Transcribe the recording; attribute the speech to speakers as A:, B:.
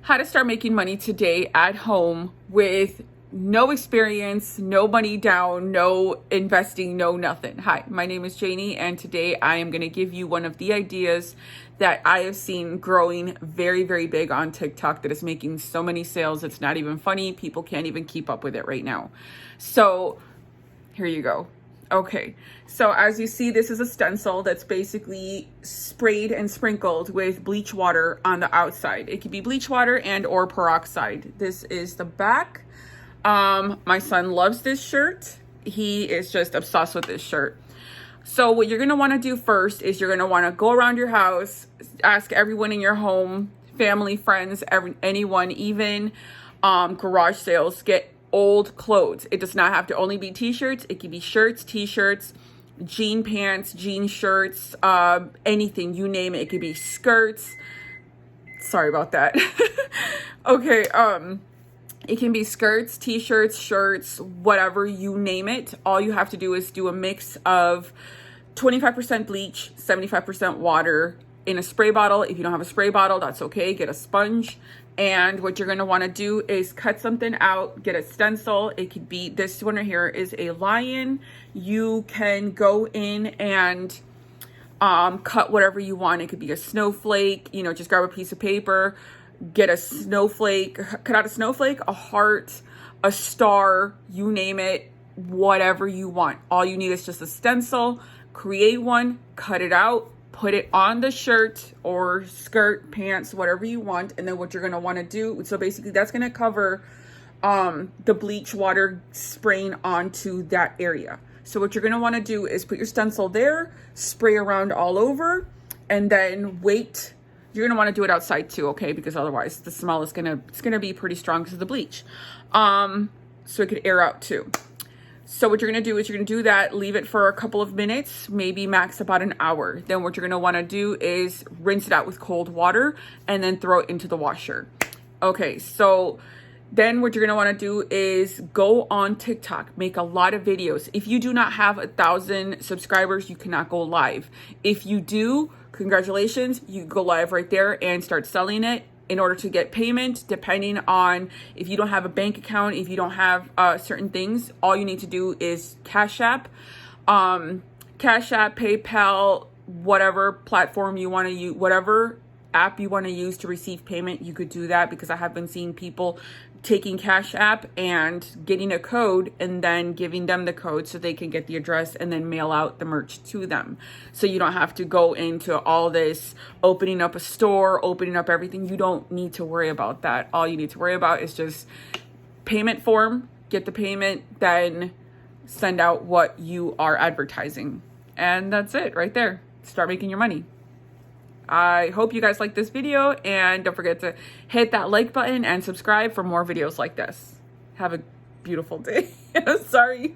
A: How to start making money today at home with no experience, no money down, no investing, no nothing. Hi, my name is Janie, and today I am going to give you one of the ideas that I have seen growing very, very big on TikTok that is making so many sales. It's not even funny. People can't even keep up with it right now. So here you go. Okay, so as you see, this is a stencil that's basically sprayed and sprinkled with bleach water on the outside. It could be bleach water and or peroxide. This is the back. My son loves this shirt. He is just obsessed with this shirt. So what you're gonna wanna do first is you're gonna wanna go around your house, ask everyone in your home, family, friends, anyone, even garage sales, get old clothes. It does not have to only be t-shirts. It can be shirts, t-shirts, jean pants, jean shirts, anything, you name it. It could be skirts. Sorry about that. Okay, it can be skirts, t-shirts, shirts, whatever, you name it. All you have to do is do a mix of 25% bleach, 75% water in a spray bottle. If you don't have a spray bottle, that's okay. Get a sponge. And what you're going to want to do is cut something out, get a stencil. It could be, this one right here is a lion. You can go in and cut whatever you want. It could be a snowflake, just grab a piece of paper, get a snowflake, cut out a snowflake, a heart, a star, you name it, whatever you want. All you need is just a stencil, create one, cut it out, put it on the shirt or skirt, pants, whatever you want. And then what you're going to want to do, so basically that's going to cover the bleach water spraying onto that area. So what you're going to want to do is put your stencil there, spray around all over, and then wait. You're going to want to do it outside too, okay? Because otherwise the smell is going to be pretty strong because of the bleach. So it could air out too. So what you're going to do is you're going to do that, leave it for a couple of minutes, maybe max about an hour. Then what you're going to want to do is rinse it out with cold water and then throw it into the washer. Okay, so then what you're going to want to do is go on TikTok, make a lot of videos. If you do not have 1,000 subscribers, you cannot go live. If you do, congratulations, you go live right there and start selling it. In order to get payment, depending on if you don't have a bank account, if you don't have certain things, all you need to do is Cash App, PayPal, whatever platform you want to use, whatever app you want to use to receive payment, you could do that, because I have been seeing people taking Cash App and getting a code and then giving them the code so they can get the address and then mail out the merch to them. So you don't have to go into all this opening up a store, opening up everything. You don't need to worry about that. All you need to worry about is just payment form, get the payment, then send out what you are advertising. And that's it right there. Start making your money. I hope you guys like this video, and don't forget to hit that like button and subscribe for more videos like this. Have a beautiful day. Sorry.